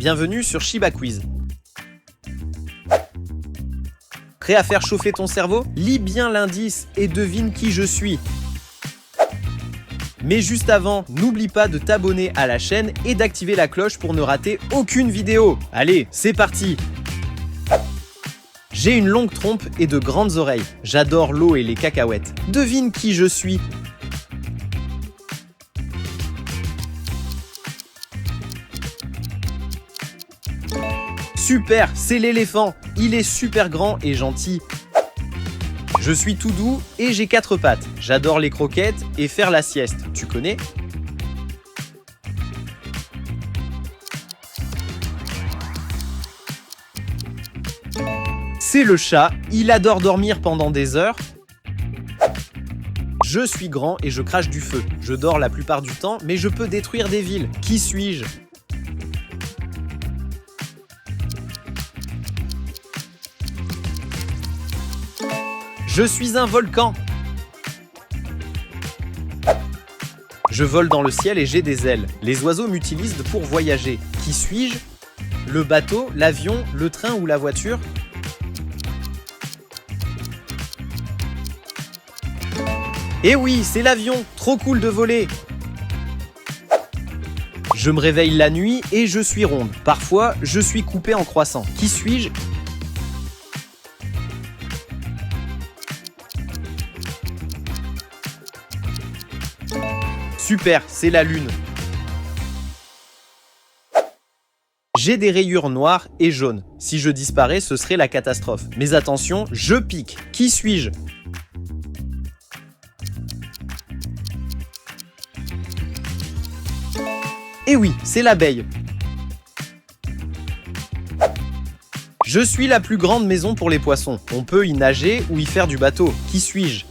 bienvenue sur Shiba Quiz. Prêt à faire chauffer ton cerveau? Lis bien l'indice et devine qui je suis. Mais juste avant, n'oublie pas de t'abonner à la chaîne et d'activer la cloche pour ne rater aucune vidéo. Allez, c'est parti! J'ai une longue trompe et de grandes oreilles. J'adore l'eau et les cacahuètes. Devine qui je suis. Super, c'est l'éléphant. Il est super grand et gentil. Je suis tout doux et j'ai 4 pattes. J'adore les croquettes et faire la sieste. Tu connais? C'est le chat. Il adore dormir pendant des heures. Je suis grand et je crache du feu. Je dors la plupart du temps, mais je peux détruire des villes. Qui suis-je? Je suis un volcan. Je vole dans le ciel et j'ai des ailes. Les oiseaux m'utilisent pour voyager. Qui suis-je? Le bateau, l'avion, le train ou la voiture? Eh oui, c'est l'avion! Trop cool de voler! Je me réveille la nuit et je suis ronde. Parfois, je suis coupée en croissant. Qui suis-je? Super, c'est la lune. J'ai des rayures noires et jaunes. Si je disparais, ce serait la catastrophe. Mais attention, je pique. Qui suis-je? Eh oui, c'est l'abeille. Je suis la plus grande maison pour les poissons. On peut y nager ou y faire du bateau. Qui suis-je?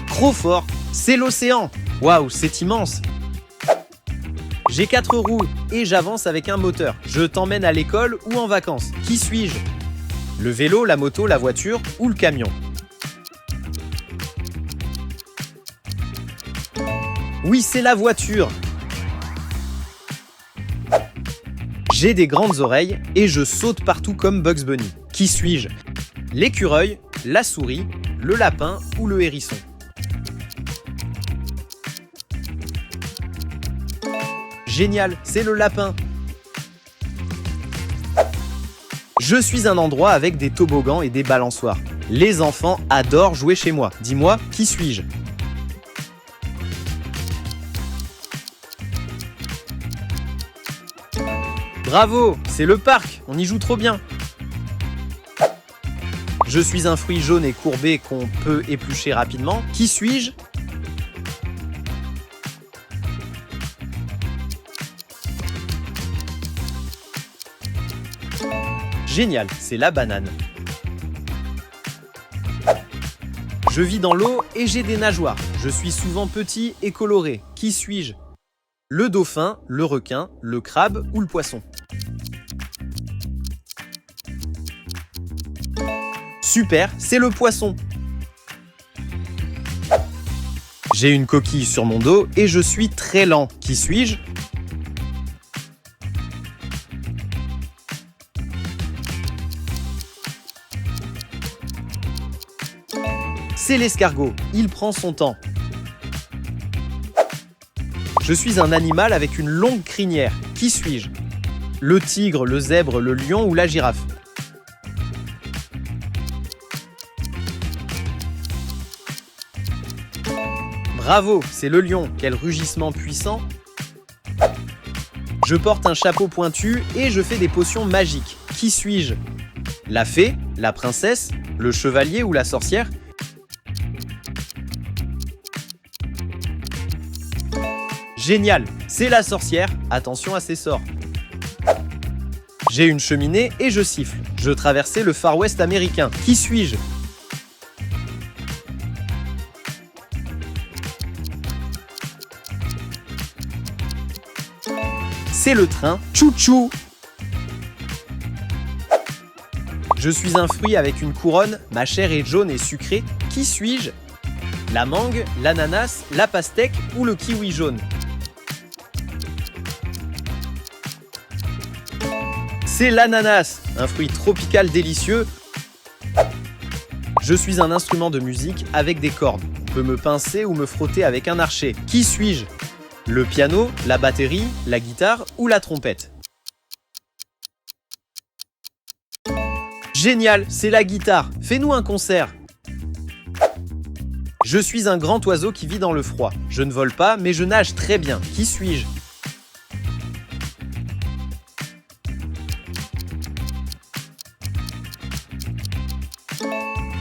Trop fort, c'est l'océan. Waouh, c'est immense. J'ai 4 roues et j'avance avec un moteur. Je t'emmène à l'école ou en vacances. Qui suis-je? Le vélo, la moto, la voiture ou le camion? Oui, c'est la voiture. J'ai des grandes oreilles et je saute partout comme Bugs Bunny. Qui suis-je? L'écureuil, la souris, le lapin ou le hérisson? Génial, c'est le lapin. Je suis un endroit avec des toboggans et des balançoires. Les enfants adorent jouer chez moi. Dis-moi, qui suis-je? Bravo, c'est le parc, on y joue trop bien. Je suis un fruit jaune et courbé qu'on peut éplucher rapidement. Qui suis-je? Génial, c'est la banane. Je vis dans l'eau et j'ai des nageoires. Je suis souvent petit et coloré. Qui suis-je? Le dauphin, le requin, le crabe ou le poisson? Super, c'est le poisson. J'ai une coquille sur mon dos et je suis très lent. Qui suis-je? C'est l'escargot, il prend son temps. Je suis un animal avec une longue crinière. Qui suis-je? Le tigre, le zèbre, le lion ou la girafe? Bravo, c'est le lion. Quel rugissement puissant. Je porte un chapeau pointu et je fais des potions magiques. Qui suis-je? La fée, la princesse, le chevalier ou la sorcière? Génial, c'est la sorcière. Attention à ses sorts. J'ai une cheminée et je siffle. Je traversais le Far West américain. Qui suis-je? C'est le train Chou-chou. Je suis un fruit avec une couronne, ma chair est jaune et sucrée. Qui suis-je? La mangue, l'ananas, la pastèque ou le kiwi jaune? C'est l'ananas, un fruit tropical délicieux. Je suis un instrument de musique avec des cordes. On peut me pincer ou me frotter avec un archet. Qui suis-je? Le piano, la batterie, la guitare ou la trompette? Génial, c'est la guitare. Fais-nous un concert. Je suis un grand oiseau qui vit dans le froid. Je ne vole pas, mais je nage très bien. Qui suis-je?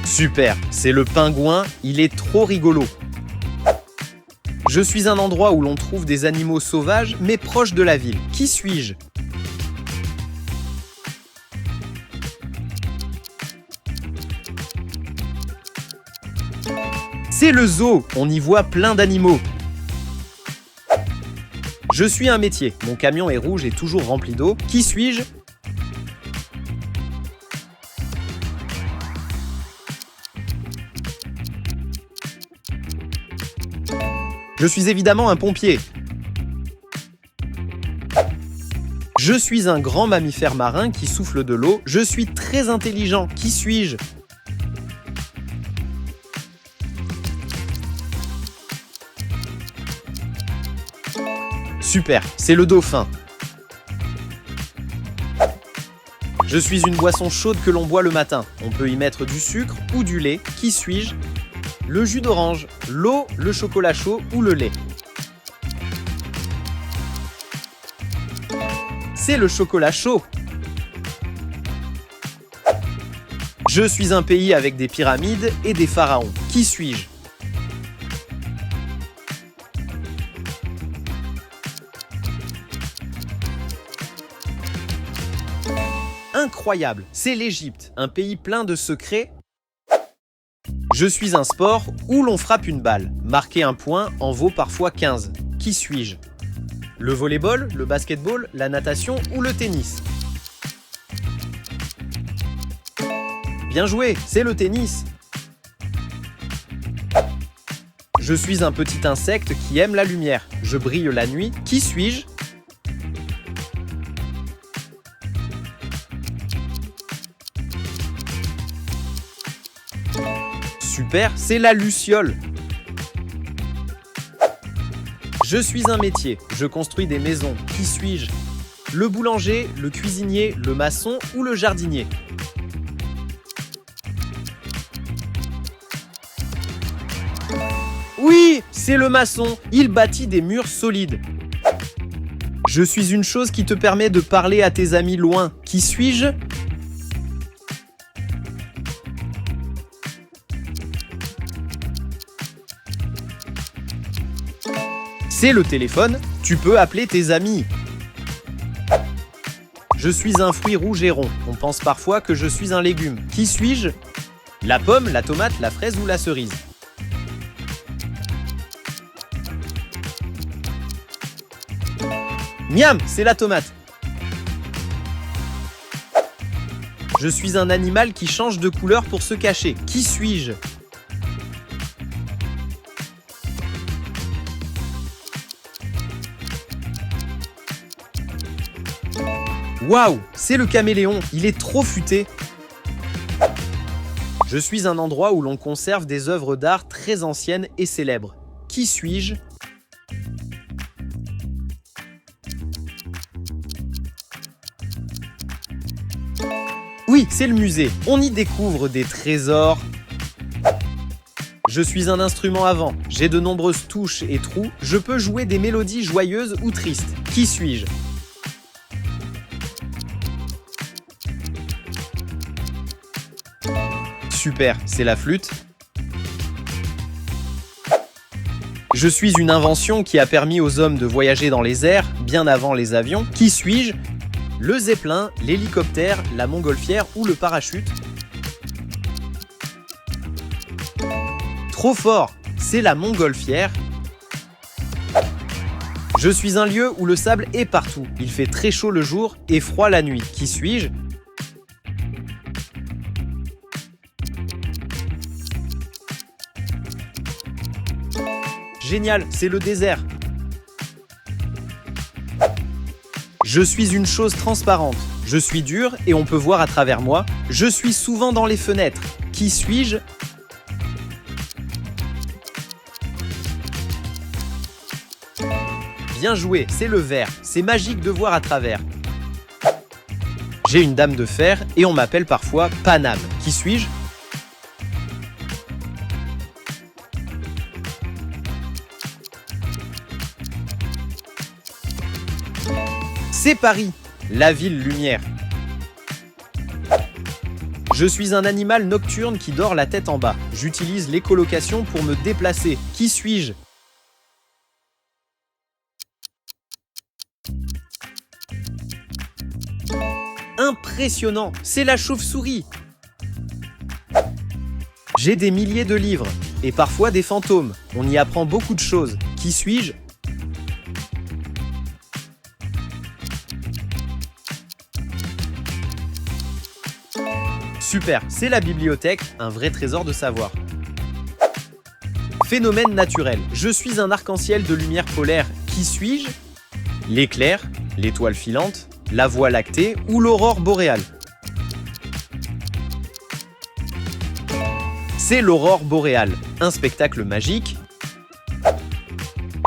Super, c'est le pingouin, il est trop rigolo. Je suis un endroit où l'on trouve des animaux sauvages, mais proches de la ville. Qui suis-je? C'est le zoo, on y voit plein d'animaux. Je suis un métier, mon camion est rouge et toujours rempli d'eau. Qui suis-je? Je suis évidemment un pompier. Je suis un grand mammifère marin qui souffle de l'eau. Je suis très intelligent. Qui suis-je? Super, c'est le dauphin. Je suis une boisson chaude que l'on boit le matin. On peut y mettre du sucre ou du lait. Qui suis-je? Le jus d'orange, l'eau, le chocolat chaud ou le lait? C'est le chocolat chaud. Je suis un pays avec des pyramides et des pharaons. Qui suis-je? Incroyable, c'est l'Égypte, un pays plein de secrets. Je suis un sport où l'on frappe une balle. Marquer un point en vaut parfois 15. Qui suis-je? Le volleyball, le basketball, la natation ou le tennis? Bien joué, c'est le tennis. Je suis un petit insecte qui aime la lumière. Je brille la nuit. Qui suis-je? Super, c'est la luciole. Je suis un métier, je construis des maisons. Qui suis-je? Le boulanger, le cuisinier, le maçon ou le jardinier? Oui, c'est le maçon, il bâtit des murs solides. Je suis une chose qui te permet de parler à tes amis loin. Qui suis-je? C'est le téléphone, tu peux appeler tes amis. Je suis un fruit rouge et rond. On pense parfois que je suis un légume. Qui suis-je? La pomme, la tomate, la fraise ou la cerise? Miam, c'est la tomate. Je suis un animal qui change de couleur pour se cacher. Qui suis-je? Waouh, c'est le caméléon, il est trop futé. Je suis un endroit où l'on conserve des œuvres d'art très anciennes et célèbres. Qui suis-je? Oui, c'est le musée. On y découvre des trésors. Je suis un instrument à vent. J'ai de nombreuses touches et trous. Je peux jouer des mélodies joyeuses ou tristes. Qui suis-je? Super, c'est la flûte. Je suis une invention qui a permis aux hommes de voyager dans les airs, bien avant les avions. Qui suis-je? Le zeppelin, l'hélicoptère, la montgolfière ou le parachute? Trop fort, c'est la montgolfière. Je suis un lieu où le sable est partout. Il fait très chaud le jour et froid la nuit. Qui suis-je? Génial, c'est le désert. Je suis une chose transparente. Je suis dur et on peut voir à travers moi. Je suis souvent dans les fenêtres. Qui suis-je? Bien joué, c'est le verre. C'est magique de voir à travers. J'ai une dame de fer et on m'appelle parfois Paname. Qui suis-je? C'est Paris, la ville lumière. Je suis un animal nocturne qui dort la tête en bas. J'utilise l'écolocation pour me déplacer. Qui suis-je? Impressionnant, c'est la chauve-souris. J'ai des milliers de livres et parfois des fantômes. On y apprend beaucoup de choses. Qui suis-je? Super, c'est la bibliothèque, un vrai trésor de savoir. Phénomène naturel. Je suis un arc-en-ciel de lumière polaire. Qui suis-je? L'éclair, l'étoile filante, la Voie lactée ou l'aurore boréale? C'est l'aurore boréale, un spectacle magique.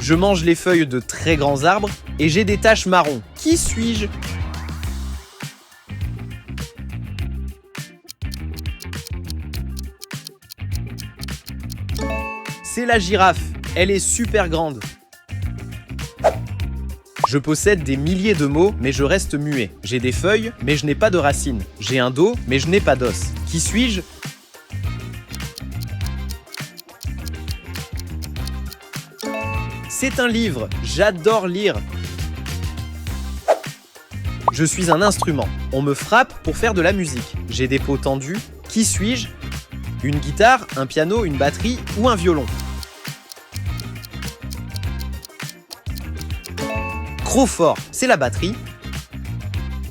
Je mange les feuilles de très grands arbres et j'ai des taches marron. Qui suis-je? C'est la girafe, elle est super grande. Je possède des milliers de mots, mais je reste muet. J'ai des feuilles, mais je n'ai pas de racines. J'ai un dos, mais je n'ai pas d'os. Qui suis-je? C'est un livre, j'adore lire. Je suis un instrument. On me frappe pour faire de la musique. J'ai des peaux tendues. Qui suis-je? Une guitare, un piano, une batterie ou un violon? Trop-fort, c'est la batterie.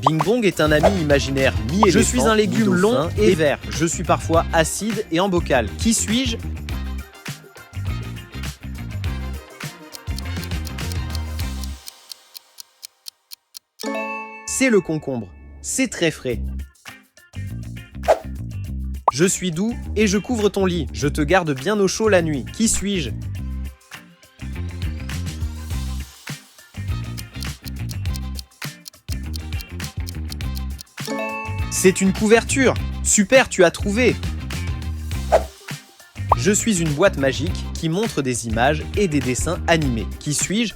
Bing Bong est un ami imaginaire mi-éléphant. Je suis un légume long et vert. Je suis parfois acide et en bocal. Qui suis-je? C'est le concombre. C'est très frais. Je suis doux et je couvre ton lit. Je te garde bien au chaud la nuit. Qui suis-je? C'est une couverture. Super, tu as trouvé. Je suis une boîte magique qui montre des images et des dessins animés. Qui suis-je?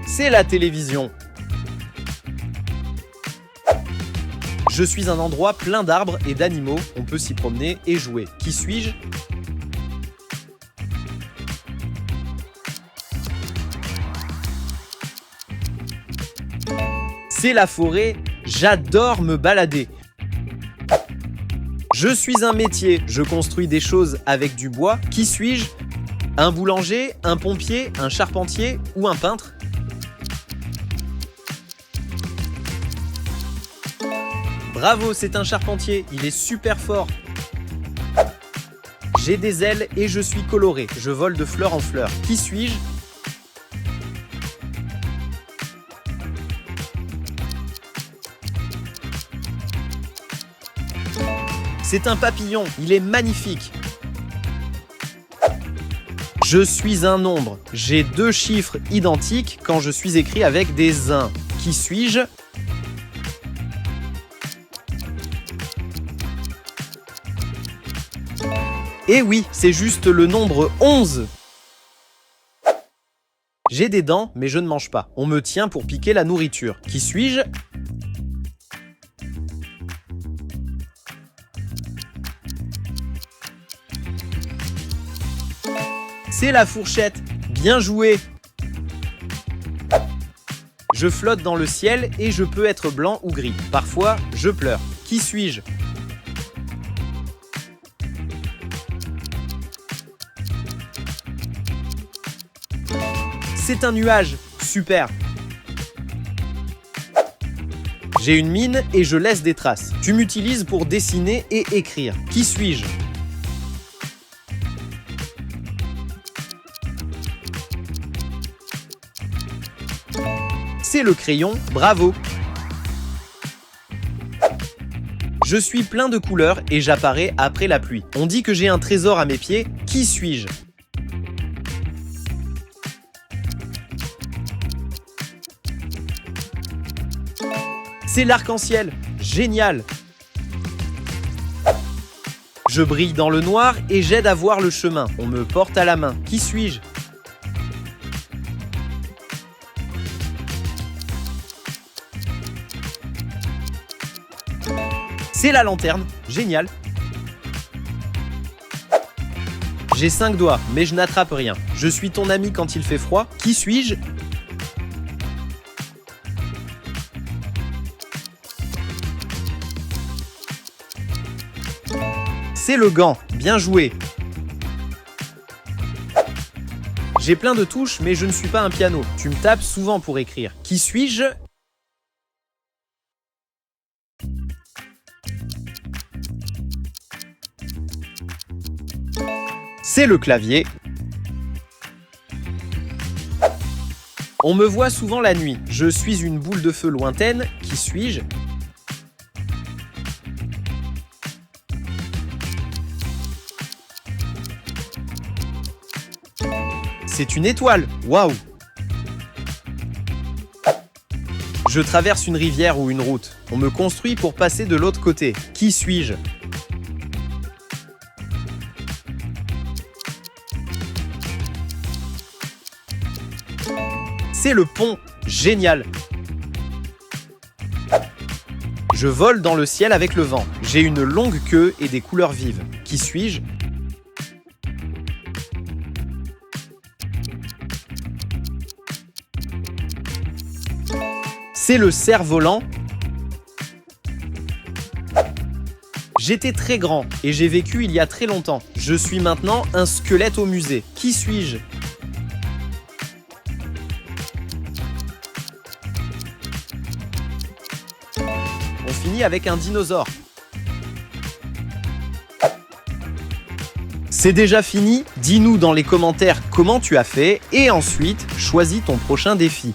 C'est la télévision. Je suis un endroit plein d'arbres et d'animaux. On peut s'y promener et jouer. Qui suis-je? C'est la forêt, j'adore me balader. Je suis un métier, je construis des choses avec du bois. Qui suis-je? Un boulanger, un pompier, un charpentier ou un peintre? Bravo, c'est un charpentier, il est super fort. J'ai des ailes et je suis coloré, je vole de fleur en fleur. Qui suis-je? C'est un papillon, il est magnifique. Je suis un nombre, j'ai deux chiffres identiques quand je suis écrit avec des 1. Qui suis-je? Eh oui, c'est juste le nombre 11. J'ai des dents, mais je ne mange pas. On me tient pour piquer la nourriture. Qui suis-je? C'est la fourchette. Bien joué. Je flotte dans le ciel et je peux être blanc ou gris. Parfois, je pleure. Qui suis-je? C'est un nuage. Super. J'ai une mine et je laisse des traces. Tu m'utilises pour dessiner et écrire. Qui suis-je? C'est le crayon, bravo! Je suis plein de couleurs et j'apparais après la pluie. On dit que j'ai un trésor à mes pieds. Qui suis-je? C'est l'arc-en-ciel. Génial! Je brille dans le noir et j'aide à voir le chemin. On me porte à la main. Qui suis-je? C'est la lanterne. Génial! J'ai 5 doigts, mais je n'attrape rien. Je suis ton ami quand il fait froid. Qui suis-je? C'est le gant. Bien joué! J'ai plein de touches, mais je ne suis pas un piano. Tu me tapes souvent pour écrire. Qui suis-je? C'est le clavier. On me voit souvent la nuit. Je suis une boule de feu lointaine. Qui suis-je? C'est une étoile. Waouh! Je traverse une rivière ou une route. On me construit pour passer de l'autre côté. Qui suis-je? C'est le pont. Génial! Je vole dans le ciel avec le vent. J'ai une longue queue et des couleurs vives. Qui suis-je? C'est le cerf-volant. J'étais très grand et j'ai vécu il y a très longtemps. Je suis maintenant un squelette au musée. Qui suis-je? On finit avec un dinosaure. C'est déjà fini? Dis-nous dans les commentaires comment tu as fait et ensuite choisis ton prochain défi.